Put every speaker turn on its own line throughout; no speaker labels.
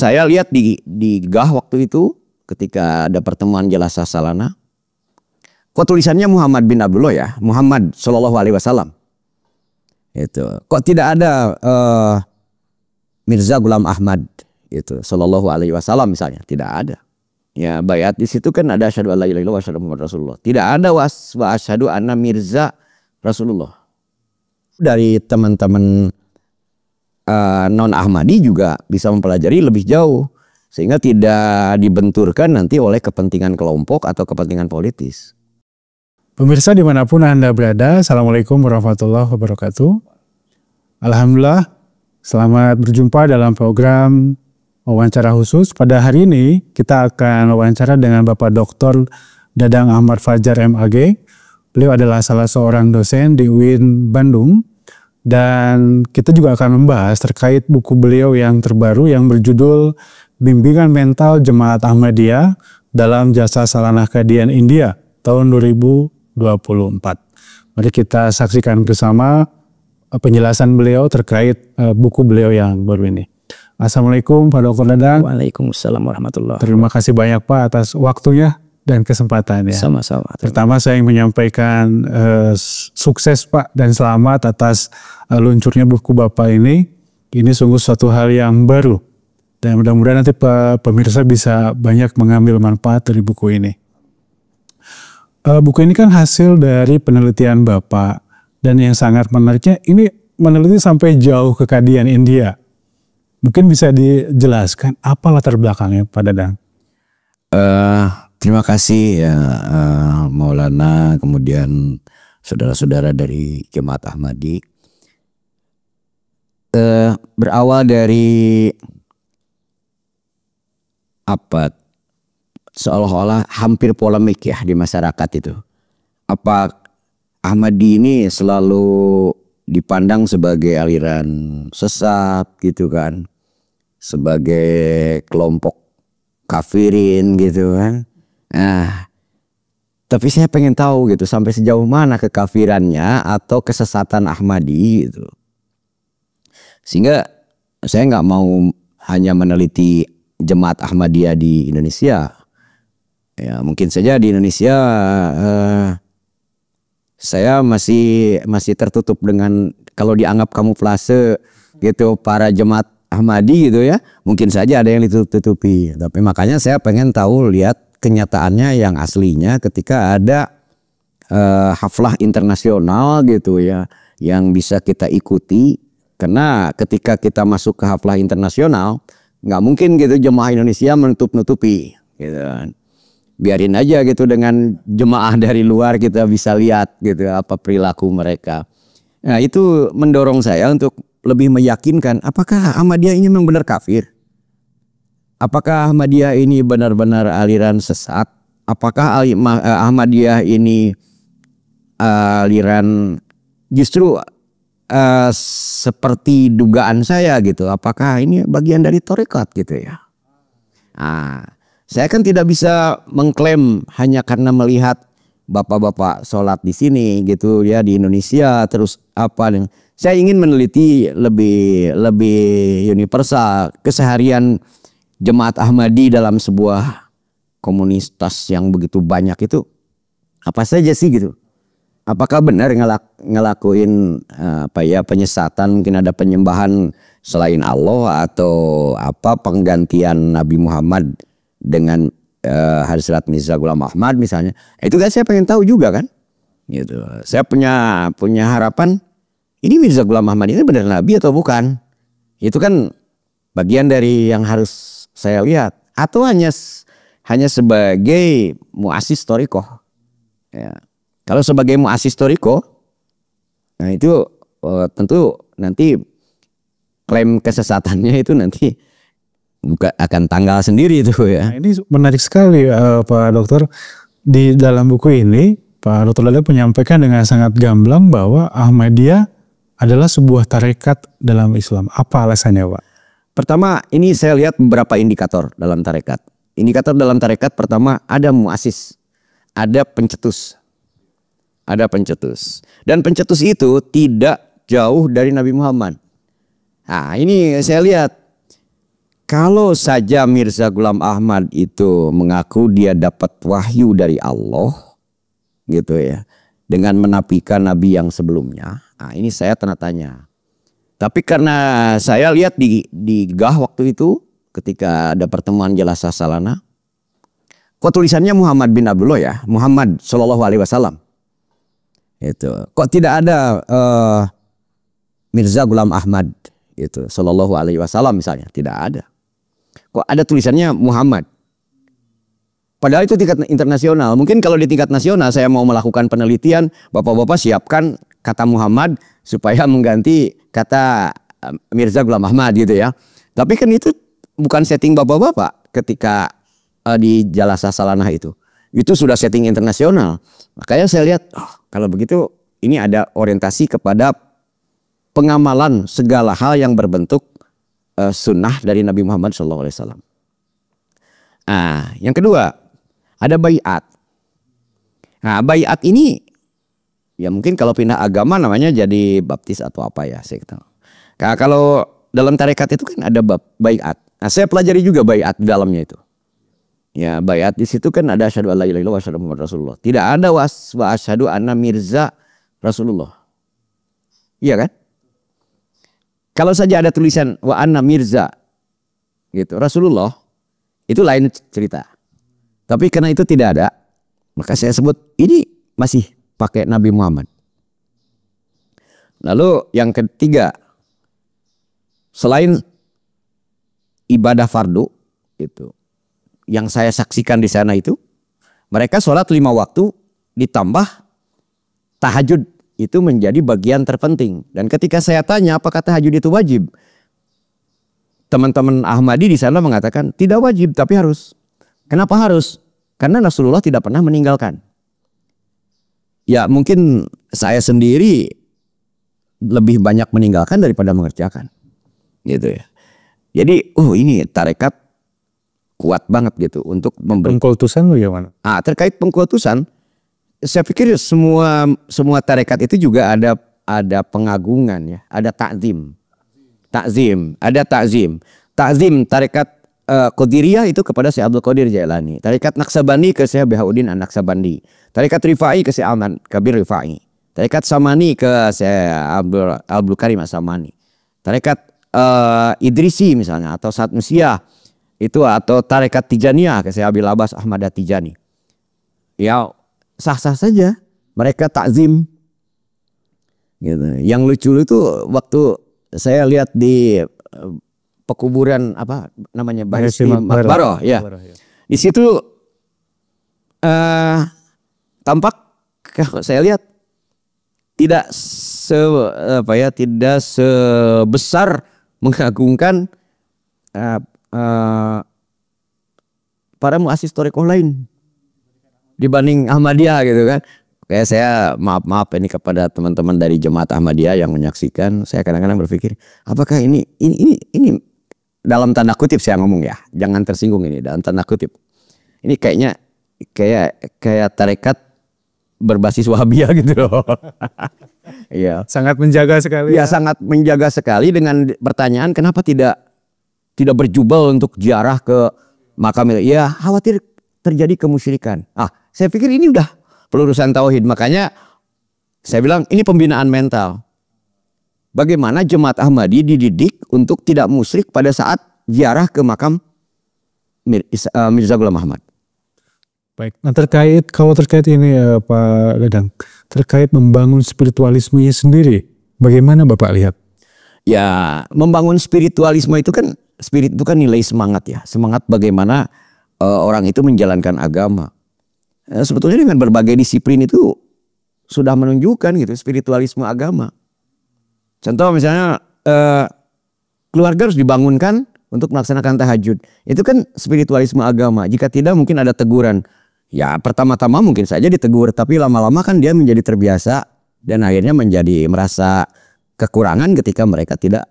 saya lihat di GAH waktu itu ketika ada pertemuan Jalasa Salana. Kok tulisannya Muhammad bin Abdullah ya, Muhammad Shallallahu Alaihi Wasallam. Itu kok tidak ada Mirza Ghulam Ahmad itu Shallallahu Alaihi Wasallam misalnya, tidak ada. Ya bayat di situ kan ada asyhadu alla ilaha illallah wa asyhadu Muhammad Rasulullah. Tidak ada wa asyhadu anna Mirza Rasulullah. Dari teman-teman non Ahmadi juga bisa mempelajari lebih jauh sehingga tidak dibenturkan nanti oleh kepentingan kelompok atau kepentingan politis.
Pemirsa dimanapun Anda berada, Assalamualaikum warahmatullahi wabarakatuh. Alhamdulillah, selamat berjumpa dalam program wawancara khusus. Pada hari ini kita akan wawancara dengan Bapak Dr. Dadang Ahmad Fajar MAG. Beliau adalah salah seorang dosen di UIN Bandung. Dan kita juga akan membahas terkait buku beliau yang terbaru yang berjudul Bimbingan Mental Jemaat Ahmadiyah dalam Jasa Salana Qadian India tahun 2024. Mari kita saksikan bersama penjelasan beliau terkait buku beliau yang baru ini. Assalamualaikum Pak Dr. Dadang.
Waalaikumsalam warahmatullahi wabarakatuh.
Terima kasih banyak Pak atas waktunya dan kesempatannya.
Sama-sama.
Pertama saya ingin menyampaikan sukses Pak dan selamat atas luncurnya buku Bapak ini. Ini sungguh suatu hal yang baru. Dan mudah-mudahan nanti pemirsa bisa banyak mengambil manfaat dari buku ini. Buku ini kan hasil dari penelitian Bapak. Dan yang sangat menariknya ini meneliti sampai jauh ke Qadian India. Mungkin bisa dijelaskan apa latar belakangnya Pak Dadang?
Terima kasih ya Maulana, kemudian saudara-saudara dari Jemaat Ahmadi. Berawal dari apa seolah-olah hampir polemik ya di masyarakat itu. Apa Ahmadi ini selalu dipandang sebagai aliran sesat gitu kan, sebagai kelompok kafirin gitu kan. Nah, tapi saya pengen tahu gitu sampai sejauh mana kekafirannya atau kesesatan Ahmadi gitu. Sehingga saya nggak mau hanya meneliti Jemaat Ahmadiyah di Indonesia. Ya mungkin saja di Indonesia saya masih tertutup dengan kalau dianggap kamuflase gitu para jemaat Ahmadi gitu ya. Mungkin saja ada yang ditutupi. Tapi makanya saya pengen tahu lihat kenyataannya yang aslinya ketika ada haflah internasional gitu ya yang bisa kita ikuti. Karena ketika kita masuk ke haflah internasional nggak mungkin gitu jemaah Indonesia menutup-nutupi gitu kan. Biarin aja gitu dengan jemaah dari luar kita bisa lihat gitu apa perilaku mereka. Nah itu mendorong saya untuk lebih meyakinkan apakah Ahmadiyah ini memang benar kafir? Apakah Ahmadiyah ini benar-benar aliran sesat? Apakah Ahmadiyah ini aliran justru seperti dugaan saya gitu? Apakah ini bagian dari tarekat gitu ya? Nah, saya kan tidak bisa mengklaim hanya karena melihat bapak-bapak sholat di sini gitu ya di Indonesia terus apa. Saya ingin meneliti lebih universal keseharian Jemaat Ahmadi dalam sebuah komunitas yang begitu banyak itu apa saja sih gitu. Apakah benar ngelakuin penyesatan, mungkin ada penyembahan selain Allah atau apa penggantian Nabi Muhammad dengan Hadrat Mirza Ghulam Ahmad misalnya. Itu kan saya pengen tahu juga kan. Gitu. Saya punya harapan ini Mirza Ghulam Ahmad ini benar Nabi atau bukan. Itu kan bagian dari yang harus saya lihat. Atau hanya sebagai muassis thariqah. Ya. Kalau sebagai muassis thariqah, nah itu tentu nanti klaim kesesatannya itu nanti akan tanggal sendiri itu ya.
Nah, ini menarik sekali Pak Dokter. Di dalam buku ini Pak Dr. Dadang menyampaikan dengan sangat gamblang bahwa Ahmadiyah adalah sebuah tarekat dalam Islam. Apa alasannya Pak?
Pertama ini saya lihat beberapa indikator dalam tarekat. Indikator dalam tarekat pertama ada muassis, ada pencetus. Ada pencetus. Dan pencetus itu tidak jauh dari Nabi Muhammad. Nah ini saya lihat kalau saja Mirza Ghulam Ahmad itu mengaku dia dapat wahyu dari Allah, gitu ya, dengan menafikan nabi yang sebelumnya, nah ini saya tanda tanya. Tapi karena saya lihat di GAH waktu itu ketika ada pertemuan Jalasa Salana, kok tulisannya Muhammad bin Abdullah ya, Muhammad Shallallahu Alaihi Wasallam. Itu kok tidak ada Mirza Ghulam Ahmad gitu Shallallahu Alaihi Wasallam misalnya, tidak ada. Kok ada tulisannya Muhammad? Padahal itu tingkat internasional. Mungkin kalau di tingkat nasional saya mau melakukan penelitian, bapak-bapak siapkan kata Muhammad supaya mengganti kata Mirza Ghulam Ahmad gitu ya. Tapi kan itu bukan setting bapak-bapak ketika di Jalasa Salanah itu. Itu sudah setting internasional. Makanya saya lihat, kalau begitu ini ada orientasi kepada pengamalan segala hal yang berbentuk sunnah dari Nabi Muhammad SAW. Nah, yang kedua ada baiat. Nah, baiat ini ya mungkin kalau pindah agama namanya jadi baptis atau apa ya, saya tahu. Nah, kalau dalam tarekat itu kan ada baiat. Nah, saya pelajari juga baiat di dalamnya itu. Ya, baiat di situ kan ada asyhadu alla ilaha illallah wa asyhadu anna muhammadar rasulullah. Tidak ada wa asyhadu anna Mirza Rasulullah. Iya kan? Kalau saja ada tulisan wa anna Mirza gitu, Rasulullah, itu lain cerita. Tapi karena itu tidak ada, maka saya sebut ini masih pakai Nabi Muhammad. Lalu yang ketiga, selain ibadah fardu itu, yang saya saksikan di sana itu, mereka sholat 5 waktu ditambah tahajud. Itu menjadi bagian terpenting. Dan ketika saya tanya apakah tahajud itu wajib, teman-teman Ahmadi di sana mengatakan tidak wajib tapi harus. Kenapa harus? Karena Rasulullah tidak pernah meninggalkan. Ya mungkin saya sendiri lebih banyak meninggalkan daripada mengerjakan, gitu ya. Jadi ini tarekat kuat banget gitu untuk memberi.
Pengkultusan bagaimana?
Terkait pengkultusan, saya pikir semua tarekat itu juga ada pengagungan ya, ada takzim, ada takzim. Takzim tarekat Qadiriyah itu kepada Syekh Abdul Qadir Jailani, tarekat Naqsabandi ke Syekh Bahauddin An-Naqsabandi, tarekat Rifai ke Syekh Ahmad Kabir Rifai, tarekat Samani ke Syekh Abdul Karim As-Samani, tarekat Idrisi misalnya atau Satmusiyah itu, atau tarekat Tijaniyah ke Syekh Abil Abbas Ahmad Tijani. Ya sah-sah saja mereka takzim gitu. Yang lucu itu waktu saya lihat di pekuburan apa namanya Baroh ya. Di situ tampak saya lihat tidak tidak sebesar mengagungkan para muassis thariqah lain dibanding Ahmadiyah gitu kan. Kayak saya maaf ini kepada teman-teman dari jemaat Ahmadiyah yang menyaksikan, saya kadang-kadang berpikir apakah ini dalam tanda kutip saya ngomong ya, jangan tersinggung, ini dalam tanda kutip. Ini kayaknya kayak tarekat berbasis Wahabiyah gitu loh. Iya.
Sangat menjaga sekali.
Ya, sangat menjaga sekali dengan pertanyaan kenapa tidak berjubel untuk ziarah ke makam. Ya khawatir terjadi kemusyrikan. Saya pikir ini udah pelurusan tauhid. Makanya saya bilang ini pembinaan mental. Bagaimana jemaat Ahmadi dididik untuk tidak musyrik pada saat ziarah ke makam Mirza Ghulam Ahmad.
Baik, nah terkait ini Pak Dadang, terkait membangun spiritualismenya sendiri, bagaimana Bapak lihat?
Ya, membangun spiritualisme itu kan, spirit itu kan nilai semangat ya, semangat bagaimana orang itu menjalankan agama. Sebetulnya dengan berbagai disiplin itu sudah menunjukkan gitu spiritualisme agama. Contoh misalnya keluarga harus dibangunkan untuk melaksanakan tahajud. Itu kan spiritualisme agama. Jika tidak mungkin ada teguran. Ya pertama-tama mungkin saja ditegur, tapi lama-lama kan dia menjadi terbiasa dan akhirnya menjadi merasa kekurangan ketika mereka tidak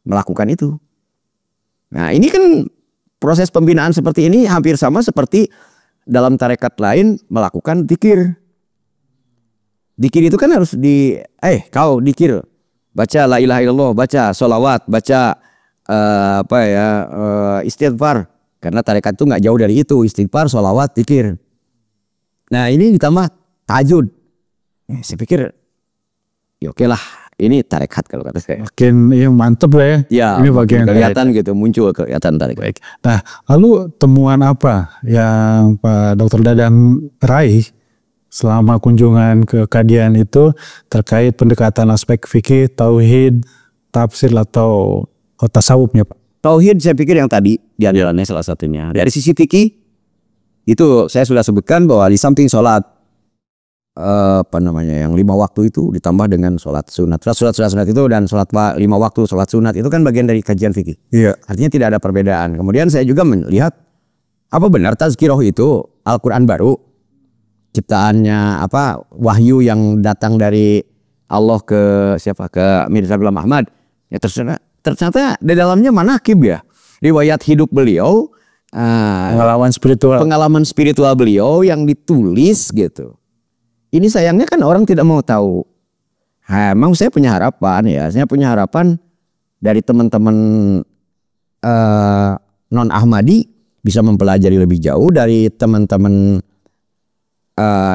melakukan itu. Nah ini kan proses pembinaan seperti ini hampir sama seperti dalam tarekat lain melakukan dzikir. Dzikir itu kan harus kau dzikir, baca la ilaha illallah, baca sholawat, baca apa ya istighfar, karena tarekat itu nggak jauh dari itu, istighfar, sholawat, zikir. Nah ini ditambah tahajud. Saya pikir ya oke lah, ini tarekat kalau kata saya.
Makin ya mantep lah ya.
Ya,
ini bagian
kelihatan gitu, muncul kelihatan tarekat.
Baik. Nah, lalu temuan apa yang Pak Dr. Dadang raih selama kunjungan ke Kadian itu terkait pendekatan aspek fikih, tauhid, tafsir atau tasawufnya, Pak?
Tauhid saya pikir yang tadi di andalannya salah satunya. Dari sisi fikih itu saya sudah sebutkan bahwa di samping sholat apa namanya yang 5 waktu itu ditambah dengan sholat sunat. Sholat itu dan sholat 5 waktu sholat sunat itu kan bagian dari kajian fikih.
Iya.
Artinya tidak ada perbedaan. Kemudian saya juga melihat apa benar tazkiroh itu Al-Quran baru, ciptaannya apa wahyu yang datang dari Allah ke siapa, ke Mirza Ghulam Ahmad. Ya ternyata di dalamnya manakib ya, riwayat hidup beliau, pengalaman spiritual beliau yang ditulis gitu. Ini sayangnya kan orang tidak mau tahu. Emang saya punya harapan ya, saya punya harapan dari teman-teman non Ahmadi bisa mempelajari lebih jauh, dari teman-teman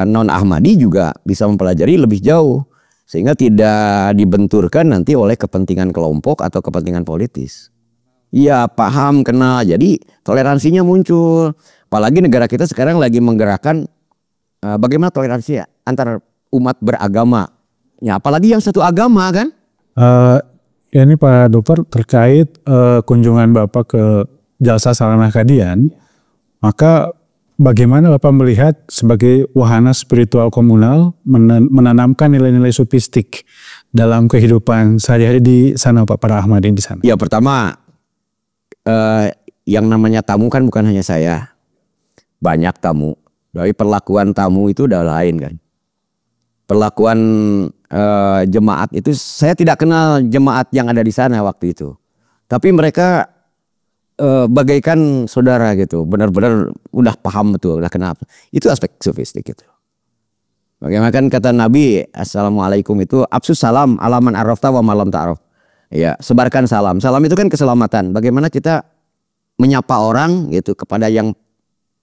non Ahmadi juga bisa mempelajari lebih jauh, sehingga tidak dibenturkan nanti oleh kepentingan kelompok atau kepentingan politis. Iya paham, kenal, jadi toleransinya muncul. Apalagi negara kita sekarang lagi menggerakkan bagaimana toleransi ya antar umat beragama. Ya apalagi yang satu agama kan.
Ya ini Pak Dokter terkait kunjungan Bapak ke Jalsa Salanah Kadian, maka bagaimana Bapak melihat sebagai wahana spiritual komunal menanamkan nilai-nilai sufistik dalam kehidupan sehari-hari di sana, Pak, para Ahmadin di sana?
Ya pertama yang namanya tamu kan bukan hanya saya, banyak tamu. Dari perlakuan tamu itu udah lain kan. Perlakuan jemaat itu, saya tidak kenal jemaat yang ada di sana waktu itu. Tapi mereka bagaikan saudara gitu. Benar-benar udah paham betul, udah kenal. Itu aspek sofistik gitu. Bagaimana kan kata Nabi, Assalamualaikum itu absus salam alaman arrafta wa malam ta'aruf. Ya, sebarkan salam. Salam itu kan keselamatan. Bagaimana kita menyapa orang gitu kepada yang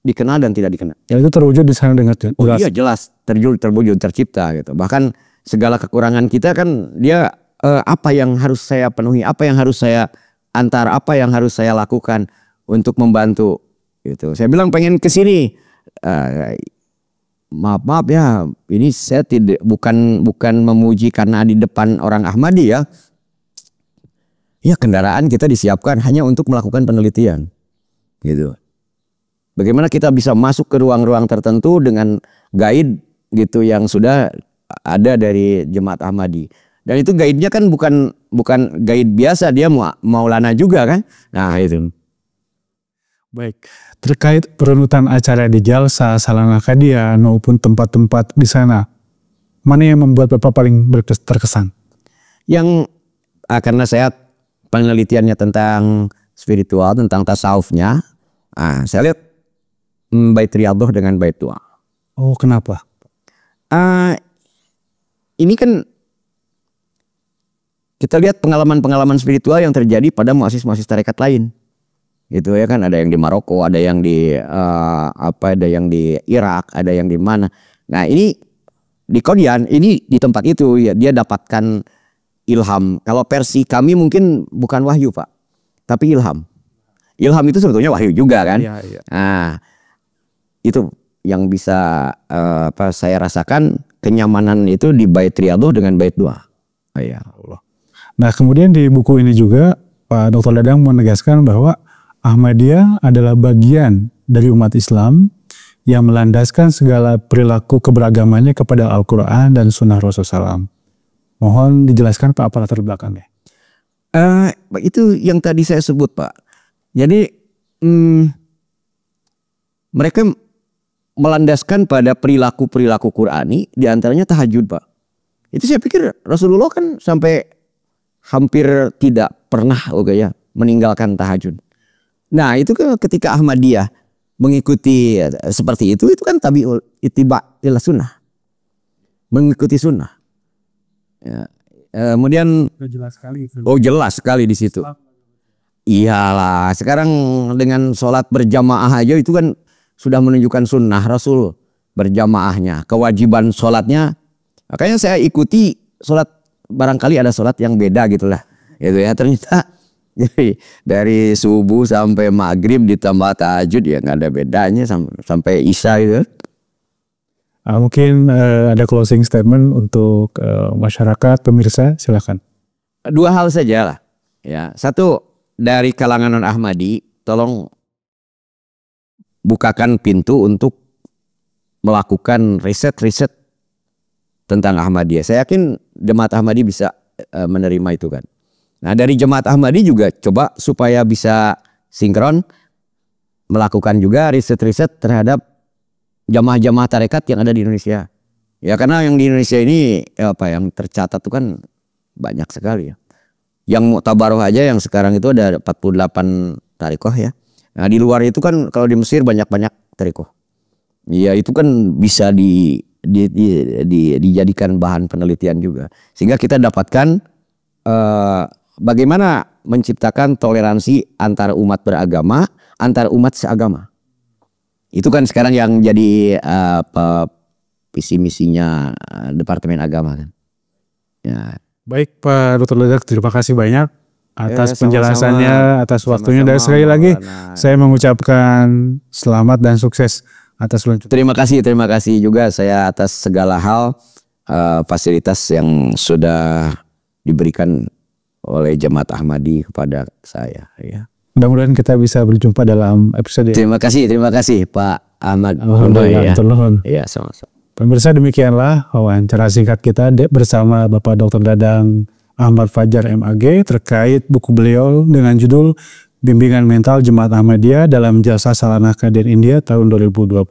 dikenal dan tidak dikenal.
Ya itu terwujud di sana dengan jelas.
Oh iya jelas, terwujud, tercipta gitu. Bahkan segala kekurangan kita kan dia apa yang harus saya penuhi, apa yang harus saya antar, apa yang harus saya lakukan untuk membantu gitu. Saya bilang pengen ke sini. Maaf ya, ini saya tidak bukan memuji karena di depan orang Ahmadi ya. Ya kendaraan kita disiapkan hanya untuk melakukan penelitian gitu. Bagaimana kita bisa masuk ke ruang-ruang tertentu dengan guide gitu yang sudah ada dari Jemaat Ahmadi. Dan itu guide-nya kan bukan guide biasa, dia Maulana juga kan. Nah itu.
Baik, terkait perunutan acara di Jalsa Salanah Kadian maupun tempat-tempat di sana, mana yang membuat Bapak paling terkesan?
Yang karena saya penelitiannya tentang spiritual, tentang tasawufnya, saya lihat bait riyadhah dengan bait doa.
Oh kenapa?
Ini kan kita lihat pengalaman-pengalaman spiritual yang terjadi pada muassis-muassis tarekat lain. Gitu ya kan, ada yang di Maroko, ada yang di ada yang di Irak, ada yang di mana. Nah ini di Kodian, ini di tempat itu ya dia dapatkan ilham. Kalau versi kami mungkin bukan wahyu Pak, tapi ilham. Ilham itu sebetulnya wahyu juga kan.
Iya, iya.
Nah itu yang bisa saya rasakan kenyamanan itu di bait riyadhah dengan bait doa. Ya Allah.
Nah kemudian di buku ini juga Pak Dr. Dadang menegaskan bahwa Ahmadiyah adalah bagian dari umat Islam yang melandaskan segala perilaku keberagamannya kepada Al-Quran dan Sunnah Rasulullah SAW. Mohon dijelaskan Pak apa latar belakangnya.
Itu yang tadi saya sebut Pak. Jadi mereka melandaskan pada perilaku-perilaku Qurani, diantaranya tahajud Pak. Itu saya pikir Rasulullah kan sampai hampir tidak pernah meninggalkan tahajud. Nah itu ketika Ahmadiyah mengikuti seperti itu kan tabiul ittiba ila sunnah, mengikuti sunnah. Ya. Kemudian
jelas sekali.
Oh jelas sekali di situ. Iyalah, sekarang dengan sholat berjamaah aja itu kan sudah menunjukkan sunnah Rasul berjamaahnya, kewajiban sholatnya. Makanya saya ikuti sholat, barangkali ada sholat yang beda gitulah, gitu ya. Ternyata dari subuh sampai maghrib ditambah tahajud ya nggak ada bedanya sampai isya gitu.
Mungkin ada closing statement untuk masyarakat pemirsa, silakan.
Dua hal saja lah, ya. Satu, dari kalangan non-Ahmadi, tolong bukakan pintu untuk melakukan riset-riset tentang Ahmadiyah. Saya yakin jemaat Ahmadi bisa menerima itu kan. Nah, dari jemaat Ahmadi juga coba supaya bisa sinkron melakukan juga riset-riset terhadap jamaah-jamaah tarekat yang ada di Indonesia. Ya, karena yang di Indonesia ini yang tercatat itu kan banyak sekali ya. Yang Mu'tabaroh aja yang sekarang itu ada 48 tarekoh ya. Nah, di luar itu kan kalau di Mesir banyak-banyak tarekoh. Ya, itu kan bisa dijadikan bahan penelitian juga. Sehingga kita dapatkan bagaimana menciptakan toleransi antara umat beragama, antara umat seagama. Itu kan sekarang yang jadi visi misinya Departemen Agama kan. Ya.
Baik Pak Dr. Dadak, terima kasih banyak atas penjelasannya, atas waktunya. Dan sekali lagi saya mengucapkan selamat dan sukses atas luncur.
Terima kasih juga saya atas segala hal fasilitas yang sudah diberikan oleh Jemaat Ahmadi kepada saya. Ya.
Mudah-mudahan kita bisa berjumpa dalam episode.
Terima kasih Pak Ahmad. Ya, sama-sama.
Pemirsa, demikianlah wawancara singkat kita bersama Bapak Dr. Dadang Ahmad Fajar MAG terkait buku beliau dengan judul Bimbingan Mental Jemaat Ahmadiyah dalam Jasa Salanah Kadir India tahun 2024.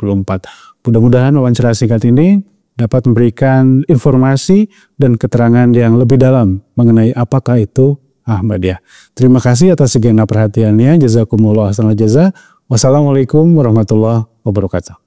Mudah-mudahan wawancara singkat ini dapat memberikan informasi dan keterangan yang lebih dalam mengenai apakah itu Ahmadiyah. Terima kasih atas segenap perhatiannya. Jazakumullah khairal jazaa. Wassalamualaikum warahmatullahi wabarakatuh.